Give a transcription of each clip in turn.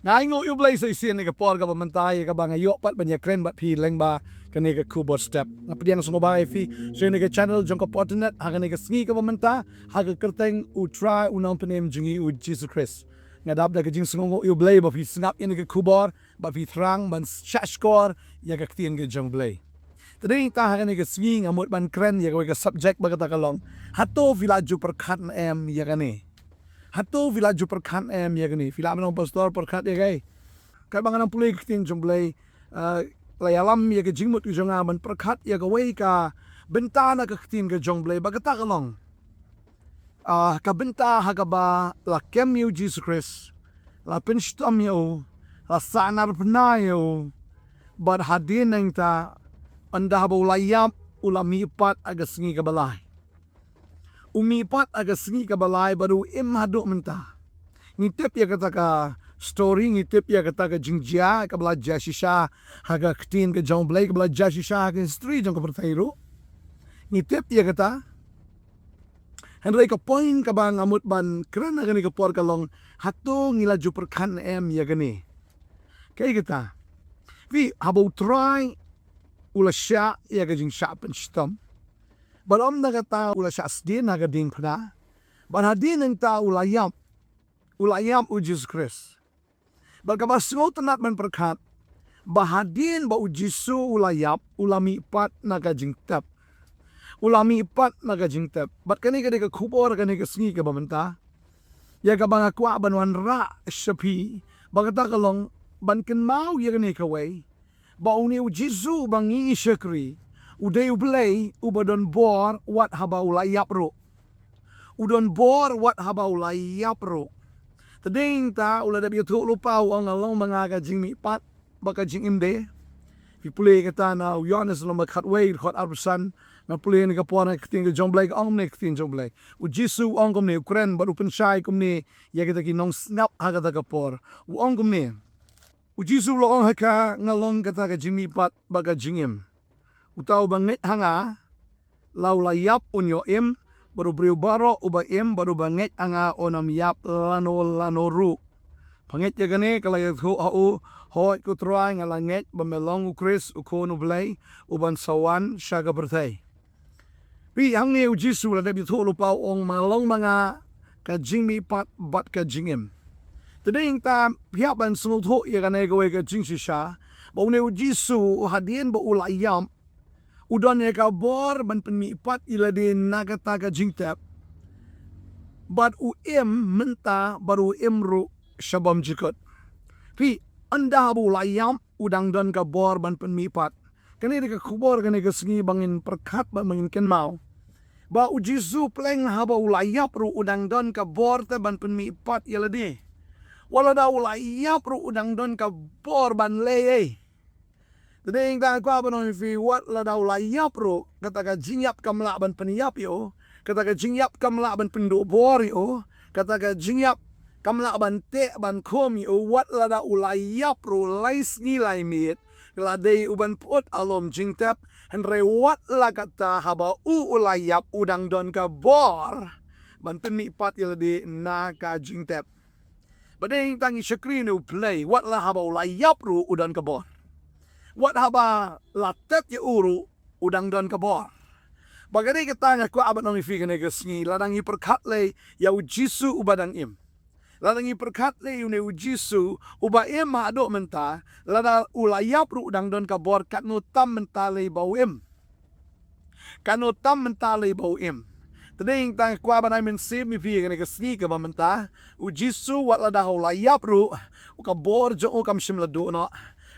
ngai ngo yu blai sai sien ni ka por ka pamantai ka bang yo pat banya kren bat phi leng ba kani ka keyboard step ngapdiang songo ba fi so ni ka channel jong ka Potternet ha kani ka sngi ka pamanta ha ka kerteng u try u Nongthymmai jungi u Jesus Christ ngadap da ka jing songo yu blai ba fi snap ni ka keyboard ba fi thrang ban chat score ya ka tien ka jong blai tading ta ha kani ka sngi ngamut ban kren ya ka subject ba ka ta kalong hato village pyrkhat em ya kani Hato village pyrkhat em ya gani filam nong pastor pyrkhat ya gai kai bangan pulai kitin jomblai layalam ya ke jingmut ki jonga ban pyrkhat ya ga wei ka bentana ka kitin ga jomblai bagata kalong ka benta ha ka ba la kem yu Jesus Christ la penstam yu la sanar pnayo bad hadin nang ta anda ba ulayap ulami pat aga singi ka balai umipat aga singi ka balai baru hado menta ngitip ya kata ka story ngitip ya kata ka jingjia ka belajar shisha haga ktin ka jong blai ka belajar shisha haga history jong ka pertairu ngitip ya kata Henry ka point ka bang amut ban keren gani ka por kalong hato ngila ju pyrkhat em ya gani kay kita vi habo try ula sha ya ka jing sha pen stam Barom na kata ula syas din naga ding pada. Ban hadin ng ta ulayam u Jesus Christ. Bagkabasungo tanat man pyrkhat. Bahadin ba u Jisu ulayap ulami ipat naga jingtap. Ulami ipat naga jingtap. Bat kani ka kubor kani ka singi ka bamanta. Ya ka bang akwa banwan ra sapi. Bagata kalong ban ken mau ya kani ka way. Ba uni u Jisu bang ngi syakri. Uday ublay ubadon bor wat haba ulayap ro. Udon bor wat haba ulayap ro. Tading ta ula dabi tu lupa ang along mga ka jing mi pat baka jing imde. Pipuli kata na Yohanes lo makatway kot arbusan na puli ni kapwa na kiting jomblay ka ang ne kiting jomblay. U Jisu ang kum ni ukren baru pensay kum ni ya kita ki nong snap hagata kapor. U ang kum ni. U Jisu lo ang haka ngalong kata ka jing mi pat baka jingim. Utaw bangit hanga law layap unyo im baru briu baro uba im baru bangit hanga onam yap lanoru pangit ya gani kalay ho ho ko try nga langit bamelong u Chris u kono blay uban sawan syaga bertay pi ang ni u Jisu la dabi tholo pa ong malong mga ka jingmi pat bat ka jingim tading ta piapan sunod ho ya gani gawe ka jingsi siya ba ni u Jisu hadien ba ulayam Udon ya ka bor ban pemipat ila din nakataga jingtap. But menta baru imru syabam jikot. Pi anda bu layam udang don ka bor ban pemipat. Kani ka kubor kani ka singi bangin pyrkhat ba mangin ken mau. Ba u Jisu pleng haba ulayap ru udang don ka bor te ban pemipat ila di. Wala da ulayap ru udang don ka bor ban leye. Tading ta kwa banon fi wat la daw layap ro kata ka jingyap kamla ban peniyap yo kata ka jingyap kamla ban pendo bor yo kata ka jingyap kamla ban te ban kom yo wat la daw layap ro lais ngilai mit la dei uban pot alom jingtap henre wat la kata haba ulayap udang don ka bor ban penipat yo di na ka jingtap badeng tangi syakri no play wat la haba layap ro udan ka bor Wat haba latet ya uru udang don kabor. Bagari kita nga ko abat nang ifigan nga sngi ladang ipyrkhat le ya u Jisu ubadang im. Ladang ipyrkhat le yu ne u Jisu uba im hado menta lada ulayap ru udang don kabor katno tam menta le bau im. Katno tam menta le bau im. Tading tang ko abat nang save mi figan nga sngi ka menta u Jisu wat lada ulayap ru kabor jo kam shimla do no.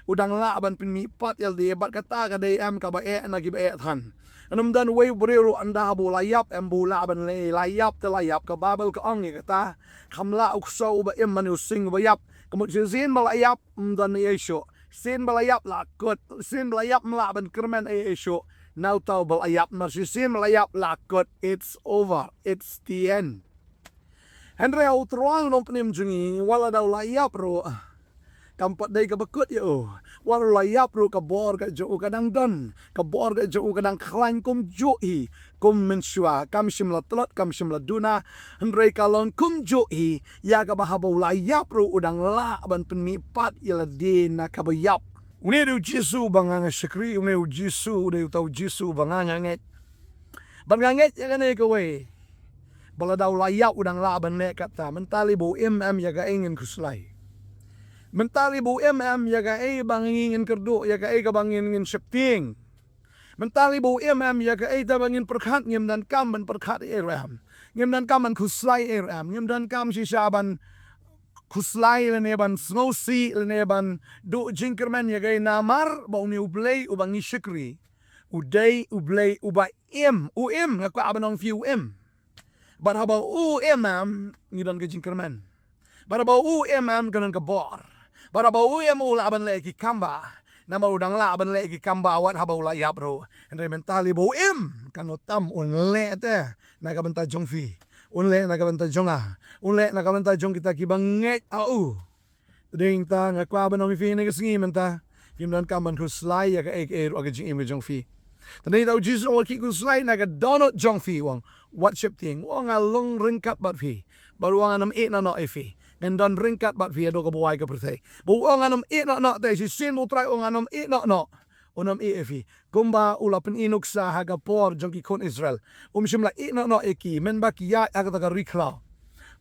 Udang la ban pemipat yal di bat kata ka day am ka bae na gibae than anum dan way brero anda bu layap em bu la ban le layap te layap ka babel ka ang kata kamla ukso ba em manu sing ba yap kamut zin balayap dan yesho sin balayap la kot sin balayap mla ban kermen yesho now taw balayap mar sin balayap la kot it's over it's the end Henry utrang nong penim jungi wala daw layap ro Kampat day ka bakut yo. Walau layap ru ka bor ka jo kadang don. Ka bor ka jo kadang klain kum jo hi. Kum mensua kam shimla tlot kam shimla duna. Hendrei kalon kum jo hi. Ya ka bahabau layap ru udang la ban penipat ila dina ka bayap. Uneu Jesu banganga sekri uneu Jesu uneu tau Jesu banganga nget. Banganget ya kane ka we. Bala daw layap udang la ban le kata mentali bo ya ka ingin kuslai. Mentali bu ya ka bangingin kerdo ya ka bangingin septing. Mentali bu ya ka ta bangin pyrkhat ngim dan kam ban pyrkhat eram. Ngim dan kam ban kuslai eram. Ngim dan kam si saban kuslai lene ban snowsi lene ban do jinkerman ya ka namar ba uni ublay ubangi shikri. Uday ublay uba ngaku abanong fi Ban haba ngidan ka jinkerman. Ban haba kanan ka bor. Bara bau laban lagi kamba. Nama udang laban lagi kamba awat habau layap ro. Endre mentali bau kanotam unle te. Naga benta jongfi. Unle naga benta jonga. Unle naga benta jong kita kibanget au. Ding ta ngakwa banong fi ne kesingi menta. Kim dan kamban ku slai ya ka ro aga jing jongfi. Tani tau Jesus o ki ku slai naga donut jongfi wong. What ship thing. Wong along ringkat bat fi. Baru wong anam na no fi. En dan ringkat bat via do ka buai ka pertei. Bu anam no te si sin mo try anam no. Onam efi. Gumba ula pen inuk sa haga por jonki kon Israel. Shimla no eki men ba ki ya aga ka rikla.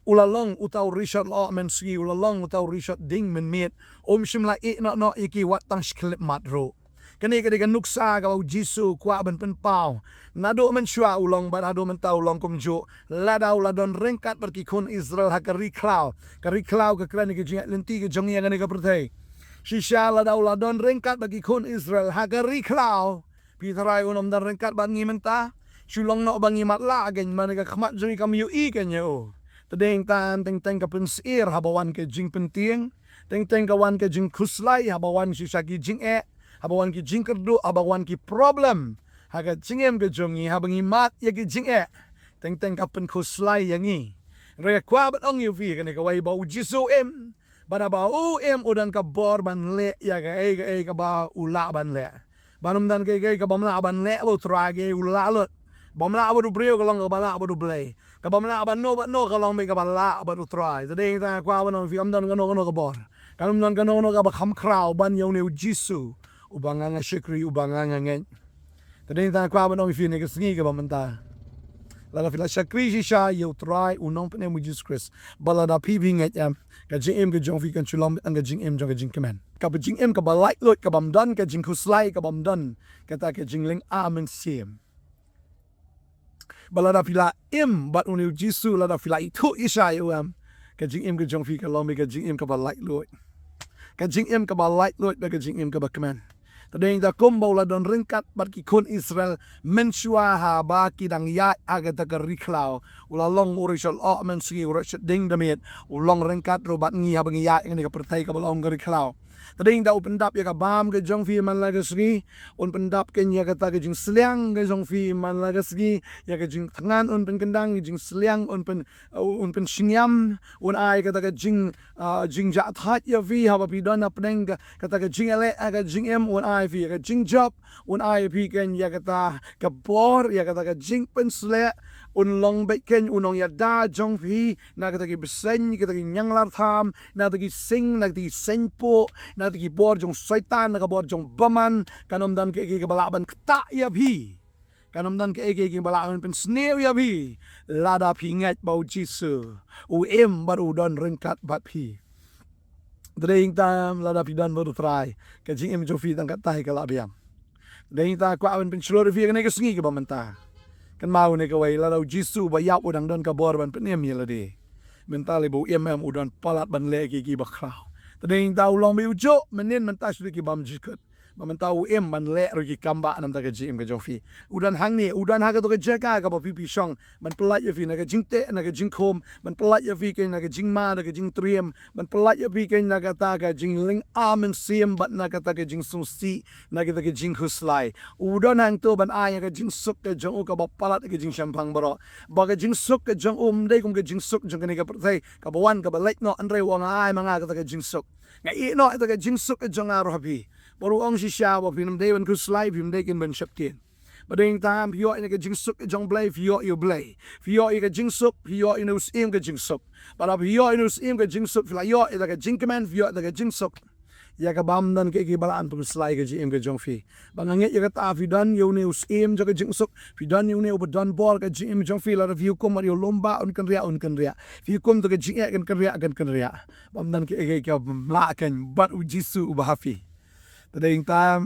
Ula long utau Richard law men ski ula long utau Richard ding men met. Shimla no eki wat tang sklip mat ro. Kani ka nuksa ka Jesu kwa ban pen pau. Nado men shua ulong ban ado men tau long kum jo. Ladau ladon ringkat pergi kun Israel ha ka riklau. Ka riklau ka krani ka jingat lenti ka jongi ngani ka pertei. Shisha ladau ladon ringkat pergi kun Israel ha ka riklau. Pitarai unom dan ringkat ban ngimenta. Shillong no bangi matla agen man ka khmat jongi kam yu I ken yo. Tadeng tan teng ka pensir habawan ke jing penting. Teng ka wan ke jing kuslai habawan shisha ki jing habawan ki jing kerdo habawan ki problem. Haga jingem ke jongi habangi mat ya ki jing teng ka pen kuslai yangi. Raya kwa bat ong yu fi ka wai bau Jesu bana bau udan ka bor ban le ya ka ba ula ban le. Banum dan ka bamla ban le lo trage ula lot. Bamla abo du brio ka long ka bala abo du blay. Ka bamla ban no ka long me ka bala abo du try. Tadeng ta kwa ban ong fi am dan ka no ka bor. Kanum dan ka no ka ba kham kraw ban yo ne Jesu. Ubanganga shikri ubanganga ngen. Tadeng ta kwa ban ong fi ne ka sngi ka bamanta. Lala fila shakri shisha yo try unong pene mu Jesus Christ. Bala da pi nget yam ka jing ka jong fi kan chulom ang ka jing jong ka jing kemen. Ka ba jing ka ba light lot ka bam dan ka jing kuslai ka bam dan kata ka jing ling amen sim. Bala da fila bat unu Jesu la da fila itu isha yo ka jing ka jong fi ka lom ka jing ka ba light lot. Ka jing ka ba light lot ka jing ka ba kemen. Tadeng da kumbaw la don ringkat bat ki kun Israel mensua ha ba ki dang ya aga ta riklaw ula long urishal o men sigi urishal ding damit ulong ringkat ro bat ngi ha bangi ya ngani ka pertai ka balong riklaw. Tadeng da upendap ya ka bam ke jong fi man la sgi un pendap ken ya ka ta ke jing sliang ke jong fi man la sgi ya ka jing tangan un pen kendang jing sliang un pen shinyam un ai ka ta ke jing ja that ya fi ha ba pi don up deng ka ta ke jing ele aga jing un ai fi ka jing job un ai fi ken ya ka ta ka bor ya ka ta ke jing pen sle un long be ken unong ya da jong fi na ka ta ke besen ka ta ke nyang lar tham na ta ke sing na ta ke senpo na ta ki bor jong syaitan na ka bor jong baman kanom dan ke balaban kta ya bi kanom dan ke balaban pen sneu ya bi lada pi ngat bau Jesu baru don ringkat bat pi dring tam lada pi dan baru try ke jing jo fi tang katai ka labiam dring ta kwa pen chlor fi ke sngi ke bamenta kan mau ne ka wai lada Jesu ba yap udang don ka bor ban pen ya lade mentali bu udon palat ban le ki bakrau. Tadeng tau long bi ujo menin mentas ki bam jikut. มันตามันเละรกิกำบะนำตะกจิมกะจงฟีอุดันหังนี่อุดันหากะตกะเจกากะบพี่ช่องมันปลัดยฟีนะกะจิงเตนะกะจิงโคมมันปลัดยฟีกันนะกะจิงมานะกะจิงเตรียมมันปลัดยฟีกันนะกะตากะจิงลิงอามันเสียมบัดนะกะตากะจิงสุสีนะกะตากะจิงหุสไลอุดันหังโตบันอายกะจิงสุกกะจงอุกะบปลัดกะจิงชัมพังบรอบะกะจิงสุกกะจงได้กุมกะจิงสุกจงกะนี่กะไทกะบวันกะบเล็กเนาะอันเรวงอายมางากะตากะจิงสุกไงอีเนาะตากะจิงสุกกะจงอาโรพี่บรูองชิชาบพิมเดวันคุสไลพิมเดกินบันชับเทียนประเด็นตามพี่ยออินกจิงสุกจงเบลย์พี่ยออยู่เบลย์พี่ยออินกจิงสุกพี่ยออินุสอิมกจิงสุกปะพี่ยออินุสอิมกจิงสุกฟิลายออินกจิงกแมนพี่ยออินกจิงสุกยากบัมดันเกกิบาลานพุสไลกจิมกจงฟีบางงี้ยากตาฟิดันยูนิอุสอิมจงกจิงสุกฟิดันยูนิอุบดันบอลกจิมจงฟีลาร์ฟิวคุมมาริโอลมบ้าอุนกันเรียฟิวคุมตัวกจิงกันเรียบัมดันเกกิกับลากันบัดอุจิสุอุบาฟี Tadayang time,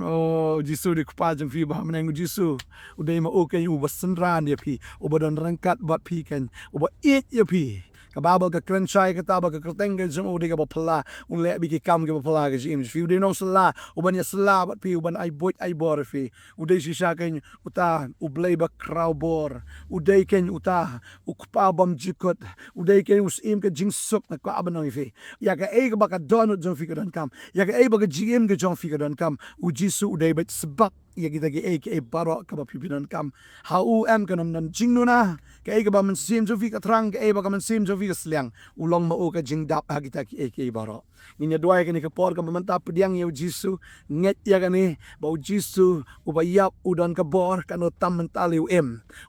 Jisu di kupajang fi bah menang Jisu. Uday ma okay uba senran ya pi, uba don rangkat bat pi kan, uba eat ya pi. Kababal ka krenchai ka taba ka kerteng ka jeng uday ka bapala, unle biki kam ka bapala ka jim. Fi uday nong sala, uban ya sala bat pi, uban ay boit ay bor fi. Uday sisa kan uta ublay ba kraw bor. Uday kan uta ukpabam jikot. Uday kan usim ka jing sup na kwa abanong fi. Ya ka ay ka baka donut jong fi ka don kam. Ya ka ay baka jim ka jong fi ka don kam. Ujisu uday bat sebab ya kita ke barok ka pipinan kam hau kanam nan jingnu na ke ba man sim jo fi ka trang ke ba ka man sim jo fi ka sliang ulong ma o ka jing dap ha kita ke barok ni nya doai ka ni ka por ka manta pediang ya jisu nget ya ka ni ba jisu ubayap udan ka bor kanu tam mentali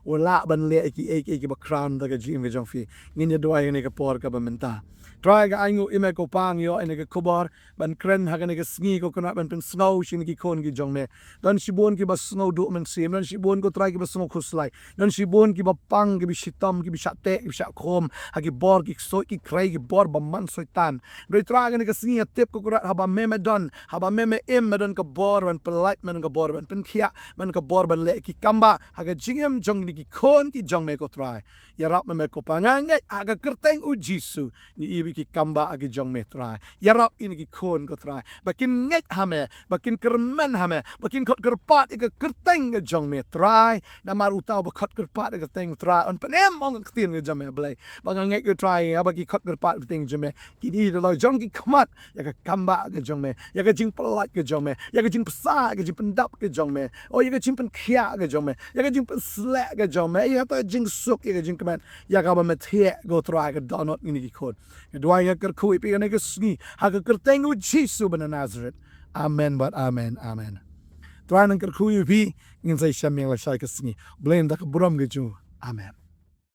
ula ban le ke ba crown da ka jing jong fi ni nya doai ka ni ka por ka manta try ka aingu ime ko pang yo ene ka kubar ban kren ha ka ni ka sngi ko kana ban pen snow shin ki kon ki jong me dan shibon ki ba snow do man sim dan shibon ko try ki ba snow khuslai dan shibon ki ba pang ki bi shitam ki bi shate ki bi shakom ha ki bor ki so ki krai ki bor ba man soitan doi try ka ni ka sngi tip ko kurat ha ba meme don ha ba meme don ka bor ban polite man ka bor ban pen khia man ka bor ban le ki kamba ha ka jingem jong ni ki kon ki jong me ko try ya rap me ko pangangai ha ka kerteng u jisu ni ki kamba agi jong me try yarap ini ki kon ko try bakin nget hame bakin kermen hame bakin kot kerpat ik kerteng ke jong me try na maru tau ba kot kerpat ke teng try on penem ong tin ke jame blai bang nget ke try bagi kot kerpat ke teng jame ki di lo jong ki kmat ya ka kamba ke jong me ya ka jing pelat ke jong me ya ka jing pesa ke jing pendap ke jong me oh ya ka jing pen khia ke jong me ya ka jing pen slek ke jong me ya ta jing suk ya ka jing kemen ya ka ba me the go try ke donot ini ki kon doa ya kerkui pi ka sngi ha ka kerteng u jisu ben Nazareth amen but amen try nang kerkui pi ngin sai shameng la shai ka sngi blame da ka buram ge ju amen